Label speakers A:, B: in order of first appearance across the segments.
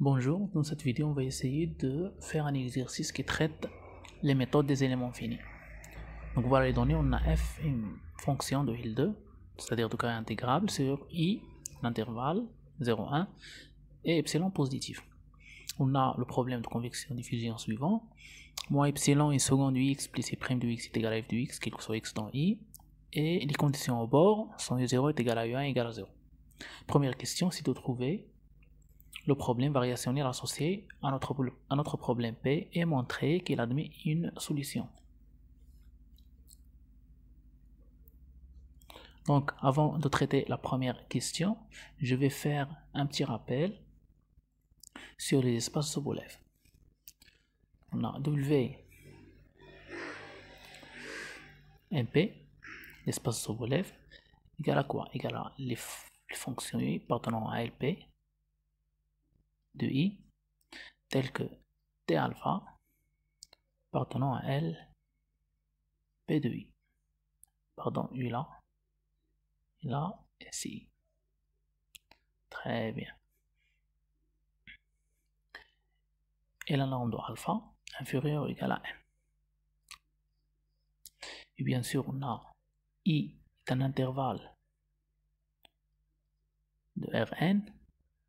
A: Bonjour, dans cette vidéo on va essayer de faire un exercice qui traite les méthodes des éléments finis. Donc voilà les données, on a f une fonction de Hilde, c'est-à-dire de carré intégrable sur i, l'intervalle 0,1 et epsilon positif. On a le problème de convection diffusion suivant, moins epsilon est second du x plus i' de x est égal à f de x, quel que soit x dans i, et les conditions au bord sont u0 est égal à u1 égale à 0. Première question, c'est de trouver le problème variationnel associé à notre problème P et montrer qu'il admet une solution. Donc, avant de traiter la première question, je vais faire un petit rappel sur les espaces Sobolev. On a W MP, l'espace Sobolev, égal à quoi? Égal à les fonctions I appartenant à LP de I, telles que T alpha appartenant à L P de I. Pardon, U là. Là et ici. Très bien. Et la norme de alpha inférieure ou égale à n. Et bien sûr, on a I est un intervalle de Rn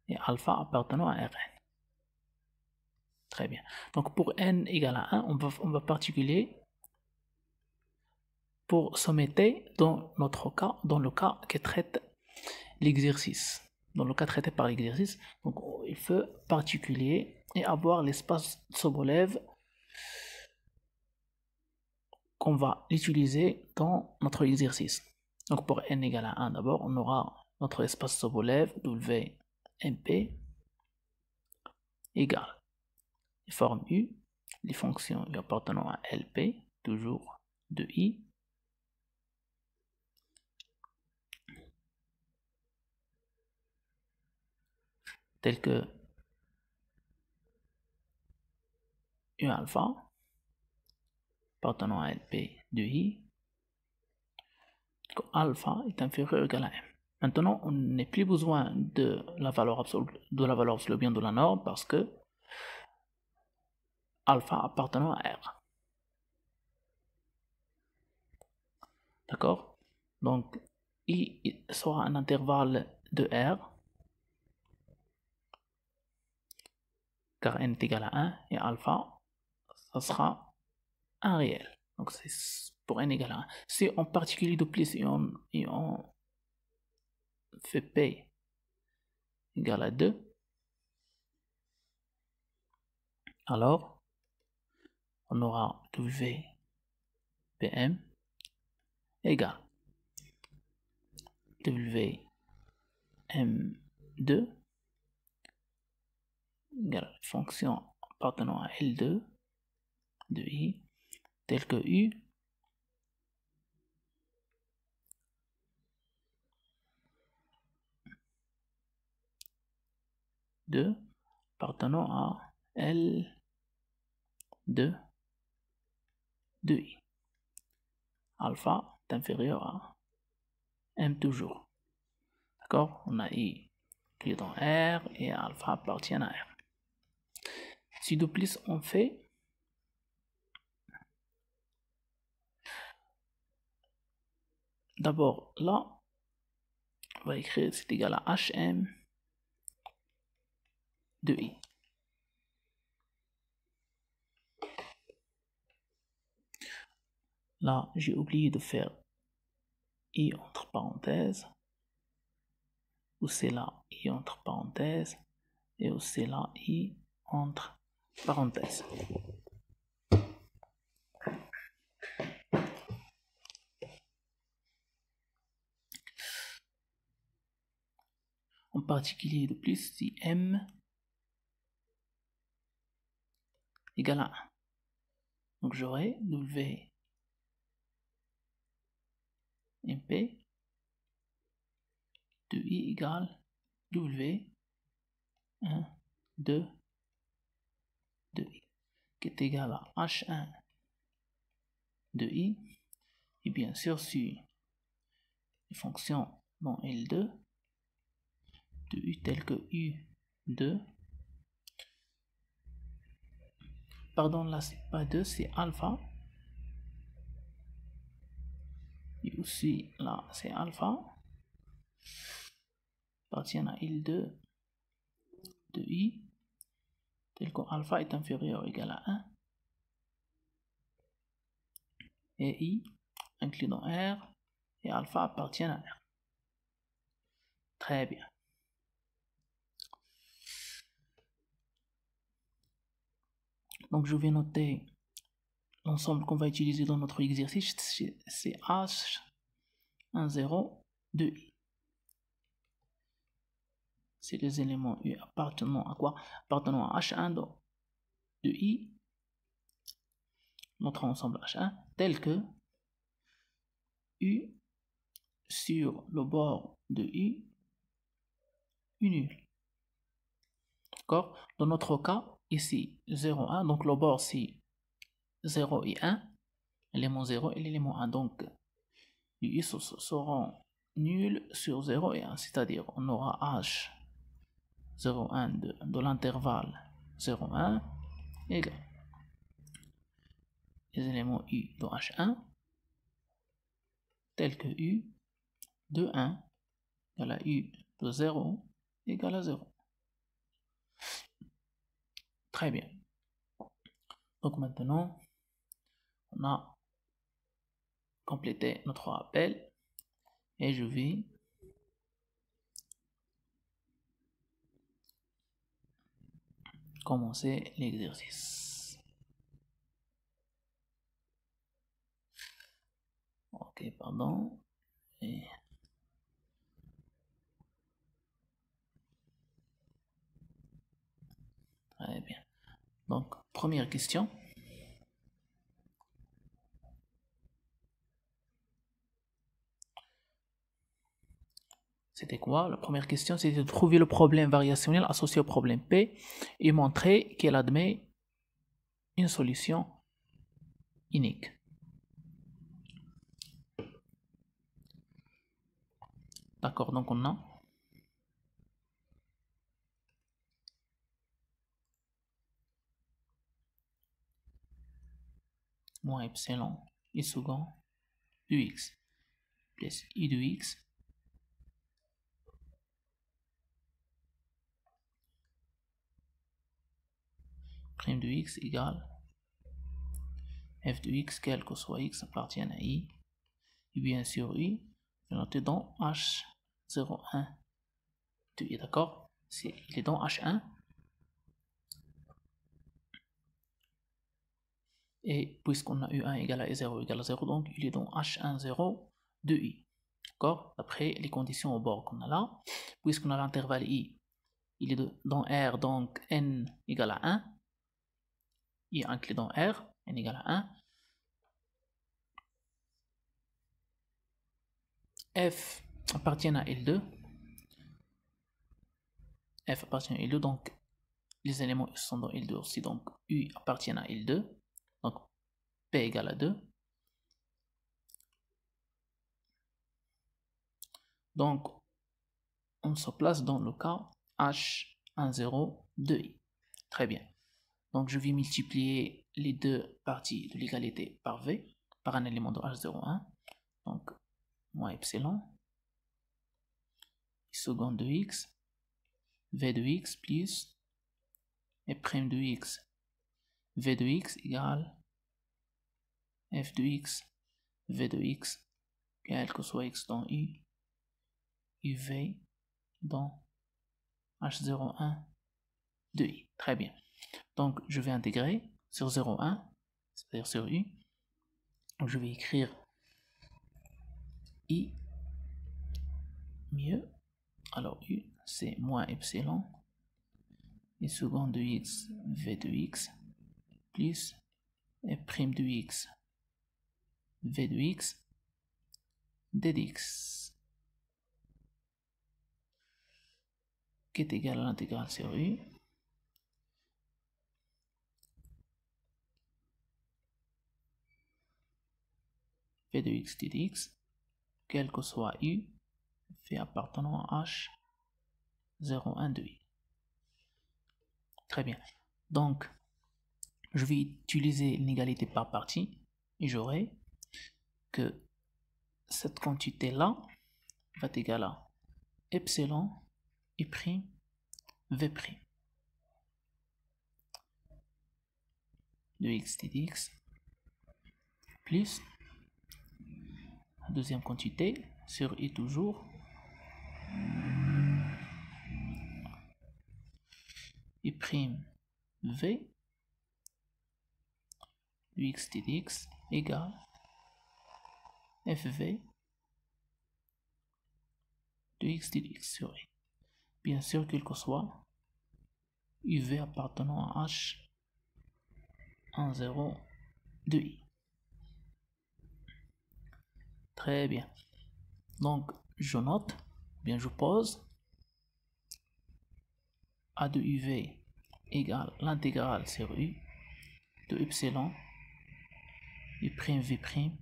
A: et alpha appartenant à Rn. Très bien. Donc pour n égale à 1, on va particulier pour sommeter dans notre cas, dans le cas qui traite l'exercice. Dans le cas traité par l'exercice, donc il faut particulier et avoir l'espace Sobolev qu'on va utiliser dans notre exercice. Donc pour n égale à 1 d'abord, on aura notre espace Sobolev WMP égale les formes U, les fonctions U appartenant à LP, toujours de I, telles que U alpha appartenant à LP de I, que alpha est inférieur ou égal à M. Maintenant, on n'a plus besoin de la valeur absolue, bien de la norme parce que alpha appartenant à R. D'accord? Donc, I sera un intervalle de R, car n est égal à 1, et alpha, ça sera un réel. Donc, c'est pour n égale à 1. Si on particulier de plus et on fait P égale à 2, alors on aura WPM égale WM2 égale fonction appartenant à L2 de I, tel que U de appartenant à L2 de I. Alpha est inférieur à M toujours. D'accord? On a I qui est dans R et alpha appartient à R. Si de plus on fait d'abord là, on va écrire c'est égal à HM de I. Là, j'ai oublié de faire I entre parenthèses, ou c'est là I entre parenthèses, et aussi là I entre parenthèses. En particulier de plus si M égale à 1. Donc j'aurai WMP de I égale W1, 2, de I, qui est égal à H1 de I, et bien sûr si les fonctions dans L2 de U telles que U2 pardon, là c'est pas 2, c'est alpha. Et aussi là c'est alpha. Appartient à L2 de I, tel que alpha est inférieur ou égal à 1. Et I inclus dans R et alpha appartient à R. Très bien. Donc je vais noter l'ensemble qu'on va utiliser dans notre exercice, c'est H10 de I. C'est les éléments U appartenant à quoi? Appartenant à H1 de I, notre ensemble H1, tel que U sur le bord de U nul. D'accord? Dans notre cas, ici 0, 1, donc le bord c'est 0 et 1, l'élément 0 et l'élément 1. Donc, U seront nuls sur 0 et 1, c'est-à-dire on aura H 0, 1 de l'intervalle 0, 1 égale les éléments U de H1 tels que U de 1 égale à U de 0 égale à 0. Très bien. Donc maintenant, on a complété notre rappel et je vais commencer l'exercice. Ok, pardon. Et très bien. Donc, première question. C'était quoi? La première question, c'était de trouver le problème variationnel associé au problème P et montrer qu'elle admet une solution unique. D'accord, donc on a moins epsilon I second UX plus I de X prime de X égale f de X, quel que soit X appartient à I, et bien sûr I, je vais noter dans H01 de I, d'accord? Il est dans H1. Et puisqu'on a U1 égale à I0 égale à 0, donc il est dans H10 de I. D'accord? Après les conditions au bord qu'on a là, puisqu'on a l'intervalle I, il est dans R, donc N égale à 1. I inclus dans R, N égale à 1. F appartient à L2. F appartient à L2, donc les éléments sont dans L2 aussi, donc U appartient à L2. Donc P égale à 2. Donc on se place dans le cas H10 de I. Très bien. Donc je vais multiplier les deux parties de l'égalité par V, par un élément de H01. Donc moins epsilon, I second de X, V de X plus et prime de X, V de X égale F de X, V de X, quel que soit X dans U, UV dans H01 de I. Très bien. Donc je vais intégrer sur 0,1, c'est-à-dire sur U. Donc je vais écrire I mieux. Alors U c'est moins epsilon I second de X V de X plus et prime de X V de X D de X qui est égal à l'intégrale sur U V de X D de X, quel que soit U, fait appartenant à H01 de I. Très bien. Donc, je vais utiliser l'inégalité par partie et j'aurai que cette quantité-là va être égale à epsilon i prime v prime de x dx plus la deuxième quantité sur i toujours i prime v de x dx égale fv de x dx sur i. Bien sûr, quel que soit uv appartenant à h en 0 de i. Très bien. Donc, je note, bien je pose a de uv égale l'intégrale sur u de epsilon i prime v prime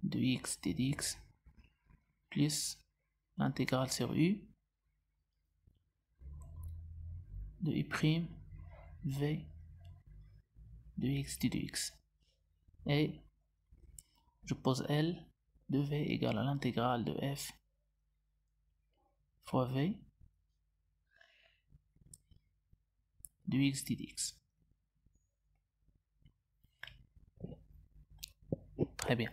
A: de x dx plus l'intégrale sur u de i prime v de x dx. Et je pose L de v égale à l'intégrale de f fois v de x dx. Très bien.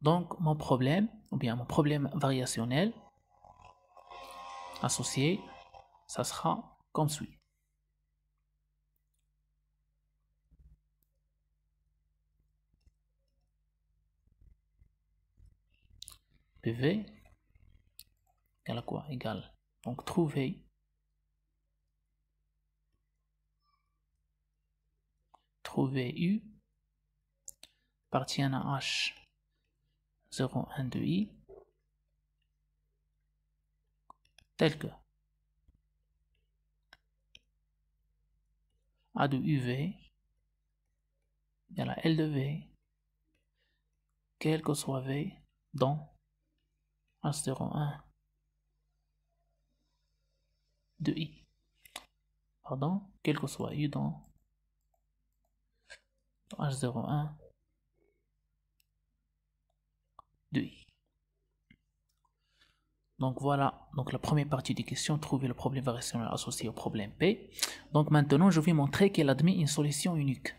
A: Donc mon problème, ou bien mon problème variationnel associé, ça sera comme suit. PV égale à quoi? Égale. Donc trouver U appartient à H 0, 1 de I tel que A de UV égale à L de V quel que soit V dans H0, 1 de I. Pardon, quel que soit U dans H0, 1 de I. Donc voilà, donc la première partie des questions, trouver le problème variationnel associé au problème P. Donc maintenant, je vais montrer qu'elle admet une solution unique.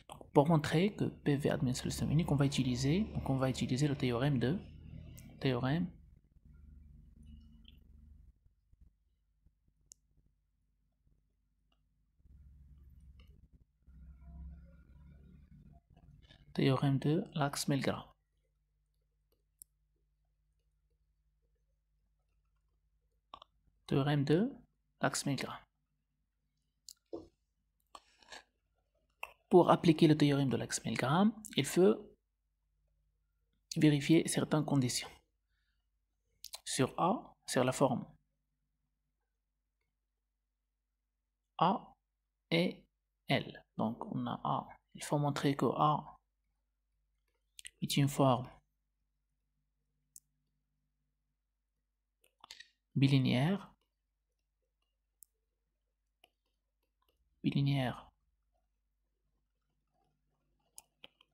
A: Donc, pour montrer que PV admet une solution unique, on va utiliser le théorème de Lax-Milgram. Théorème de Lax-Milgram. Pour appliquer le théorème de Lax-Milgram, il faut vérifier certaines conditions. Sur A, sur la forme A et L. Donc on a A. Il faut montrer que A est une forme bilinéaire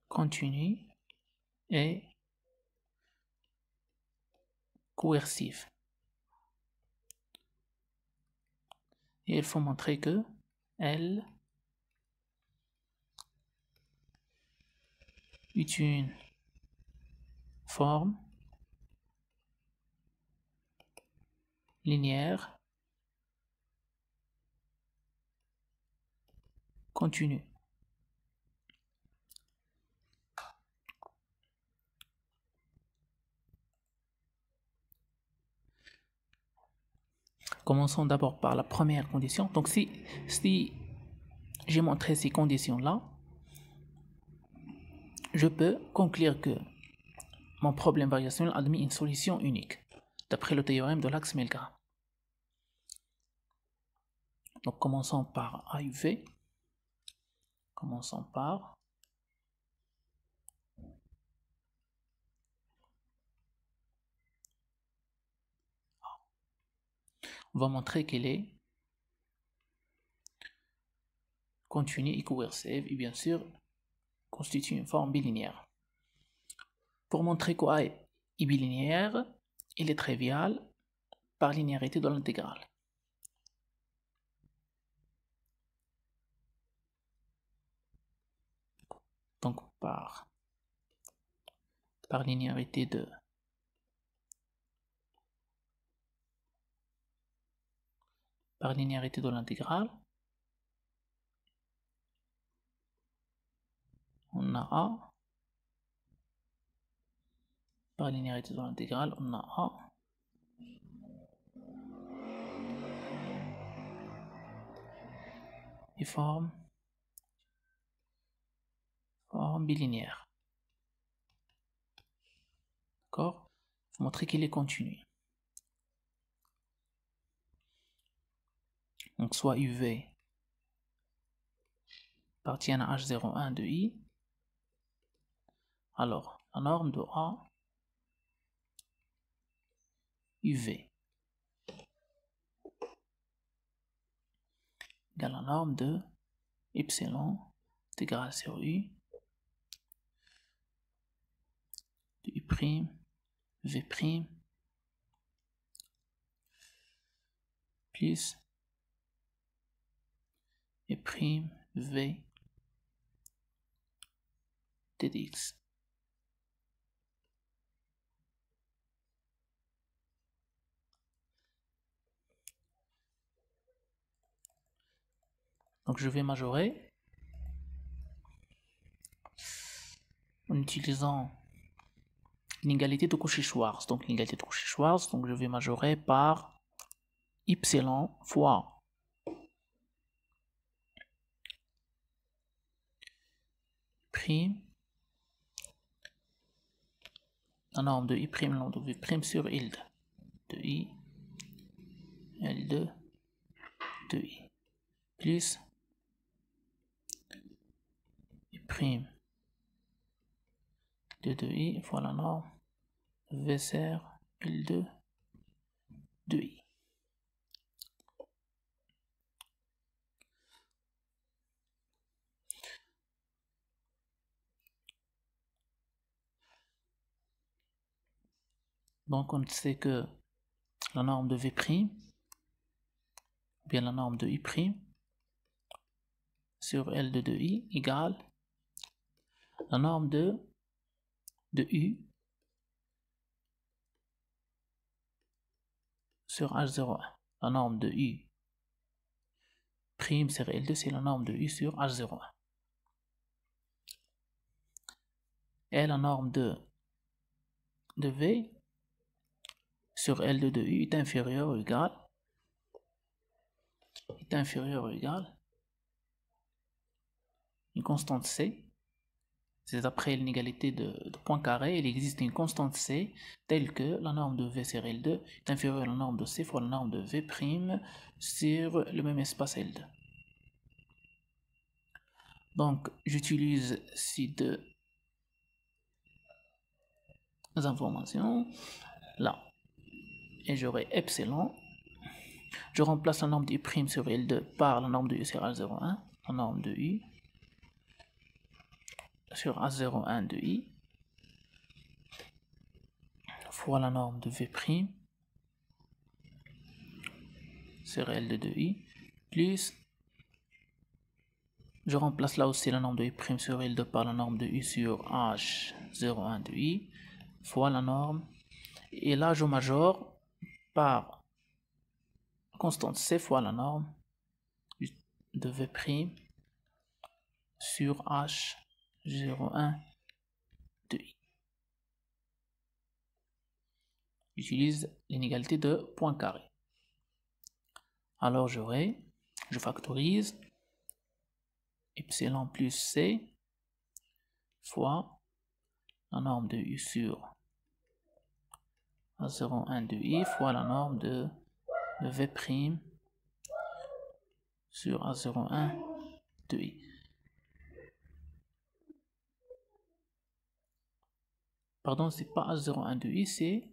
A: continue et coercive. Et il faut montrer que L est une forme linéaire continue. Commençons d'abord par la première condition. Donc si j'ai montré ces conditions-là, je peux conclure que mon problème variationnel admet une solution unique, d'après le théorème de Lax-Milgram. Donc commençons par AUV. Commençons par on va montrer qu'elle est continue et coercive et bien sûr constitue une forme bilinéaire. Pour montrer qu'A est bilinéaire, il est trivial par linéarité de l'intégrale. Donc par linéarité de l'intégrale, on a A. Par linéarité de l'intégrale, on a A. Et forme bilinéaire. D'accord? Il faut montrer qu'il est continu. Donc soit UV appartient à H01 de I. Alors, la norme de A UV égale la norme de epsilon intégrale sur U de U prime V prime plus E prime V t dx. Donc je vais majorer en utilisant l'inégalité de Cauchy-Schwarz. Donc l'inégalité de Cauchy-Schwarz, donc je vais majorer par epsilon fois prime, la norme de I prime, la norme de V prime sur L2 de I, L2 de I, plus I prime de I fois la norme V sur L2 de I. Donc on sait que la norme de V', ou bien la norme de I' sur L2 de I égale la norme de U sur H01. La norme de U' sur L2, c'est la norme de U sur H01. Et la norme de V sur L2 de U est inférieure ou égale une constante C. C'est d'après l'inégalité de Poincaré, il existe une constante C telle que la norme de V sur L2 est inférieure à la norme de C fois la norme de V' sur le même espace L2. Donc j'utilise ces deux informations là et j'aurai epsilon. Je remplace la norme de U' sur L2 par la norme de U sur H01, la norme de U sur H01 de I fois la norme de V' sur L2 de I plus, je remplace là aussi la norme de U' sur L2 par la norme de U sur H01 de I fois la norme, et là je majore par constante C fois la norme de V' sur H01 de I. J'utilise l'inégalité de Poincaré. Alors je factorise epsilon plus C fois la norme de U sur H01 de I fois la norme de V' sur H01 de I. Pardon, c'est pas H01 de I, c'est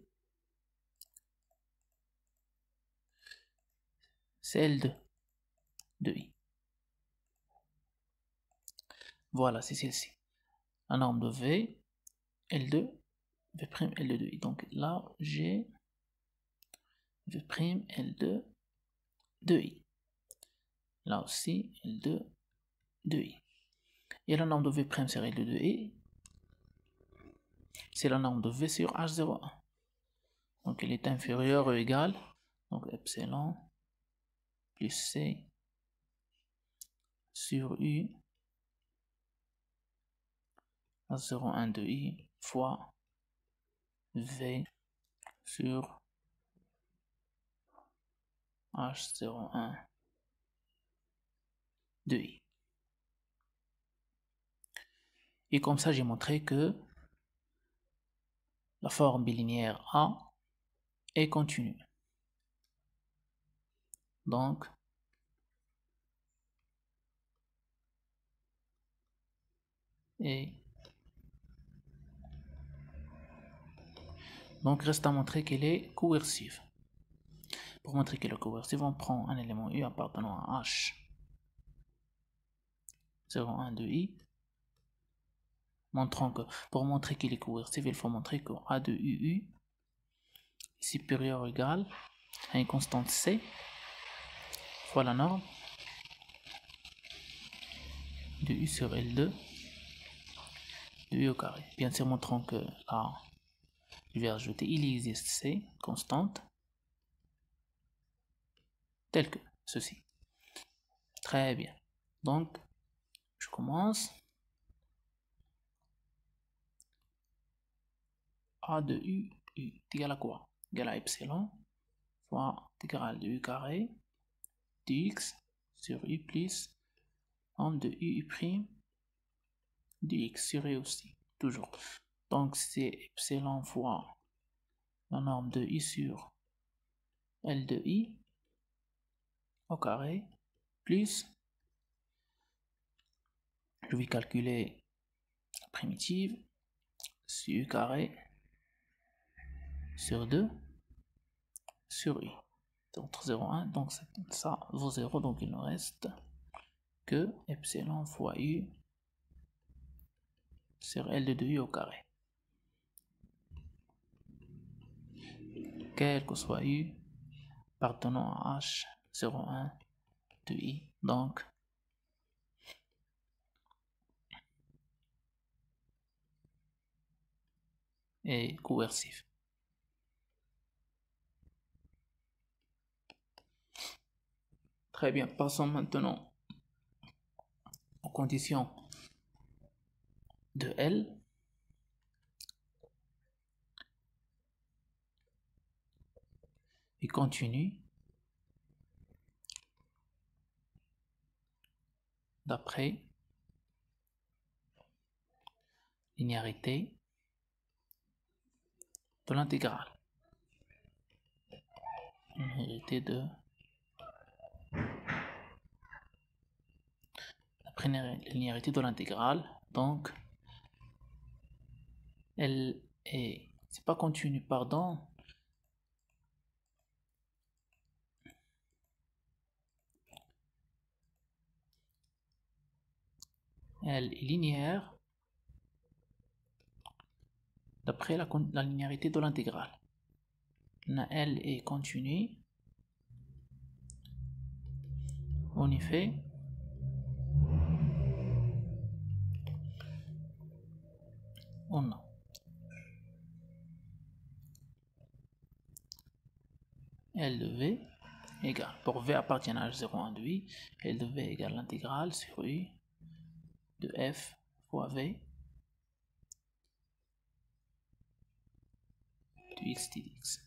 A: L2 de I. Voilà, c'est celle-ci. La norme de V, L2, V', L2 de I. Donc là, j'ai V', L2 de I. Là aussi, L2 de I. Et la norme de V' sur L2 de I, c'est la norme de V sur H01. Donc elle est inférieure ou égale, donc epsilon plus C sur U H01 de I fois V sur H01 de I. Et comme ça, j'ai montré que la forme bilinéaire A est continue. Donc, reste à montrer qu'elle est coercive. Pour montrer qu'elle est coercive, on prend un élément U appartenant à H01 de I. Montrant que pour montrer qu'il est coercive, il faut montrer que A de UU est supérieur ou égal à une constante C fois la norme de U sur L2 de U au carré. Bien sûr, montrons que là, je vais ajouter, il existe C constante telle que ceci. Très bien. Donc, je commence. A de U est égal à quoi? Égal à epsilon fois intégrale de U carré dx sur U plus norme de UU' dx sur U aussi, toujours. Donc c'est epsilon fois la norme de I sur L de I au carré plus, je vais calculer la primitive, sur U carré sur 2 sur I. Entre 0 et 1, donc ça vaut 0, donc il ne reste que epsilon fois U sur L de U au carré. Quel que soit U appartenant à H01 de I, donc est coercif. Très bien, passons maintenant aux conditions de L. Et continue d'après linéarité de l'intégrale. Linéarité d'après linéarité de l'intégrale, donc elle est, c'est pas continu, pardon. Elle est linéaire d'après la linéarité de l'intégrale. Elle est continue. En effet, on a L de V égale, pour V appartient à H01 de I, L de V égale l'intégrale sur U de F fois V de x dx.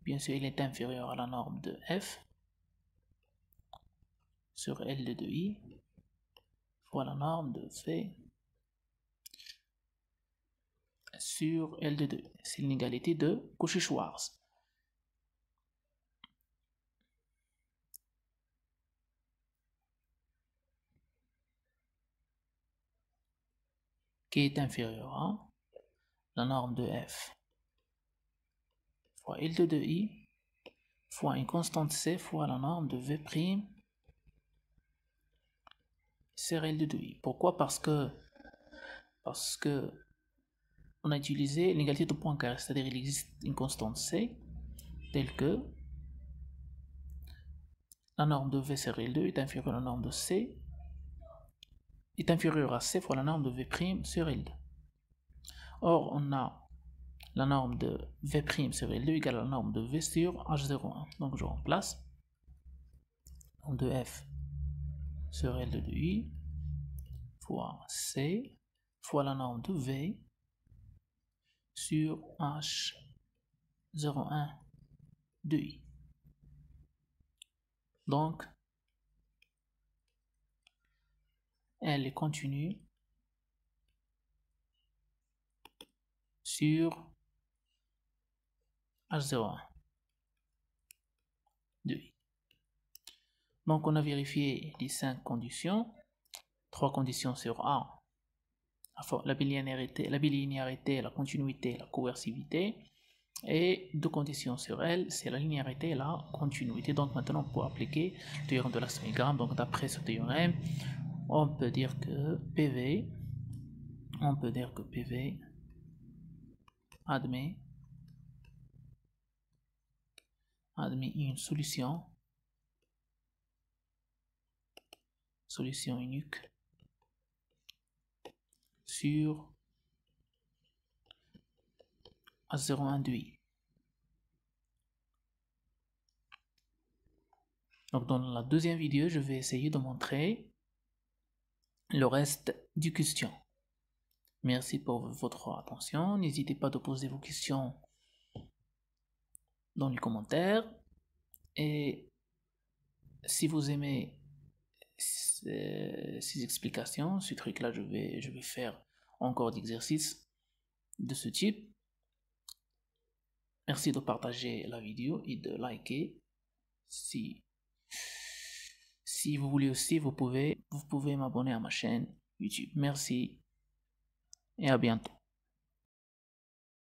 A: Bien sûr, il est inférieur à la norme de F sur L de I fois la norme de V sur L de 2. C'est l'inégalité de Cauchy-Schwarz. Qui est inférieur à la norme de F fois L de 2i fois une constante C fois la norme de V' CRL de I. Pourquoi? Parce que on a utilisé l'égalité de points carrés, c'est-à-dire il existe une constante C telle que la norme de V sur L2 est inférieure à la norme de C est inférieure à C fois la norme de V' sur L2. Or, on a la norme de V' sur L2 égale à la norme de V sur H01. Donc je remplace norme de F sur L2 de I fois C fois la norme de V sur H01 de I. Donc, elle est continue sur H01 de I. Donc, on a vérifié les 5 conditions. 3 conditions sur A. La bilinéarité, la continuité, la coercivité. Et 2 conditions sur L, c'est la linéarité et la continuité. Donc maintenant, pour appliquer le théorème de l'axe-mégramme, donc d'après ce théorème, on peut dire que PV admet une solution unique sur H01 de I. Donc dans la deuxième vidéo, je vais essayer de montrer le reste du question. Merci pour votre attention. N'hésitez pas à poser vos questions dans les commentaires. Et si vous aimez ces explications, ce truc-là, je vais faire encore d'exercices de ce type. Merci de partager la vidéo et de liker. Si vous voulez aussi, vous pouvez m'abonner à ma chaîne YouTube. Merci et à bientôt.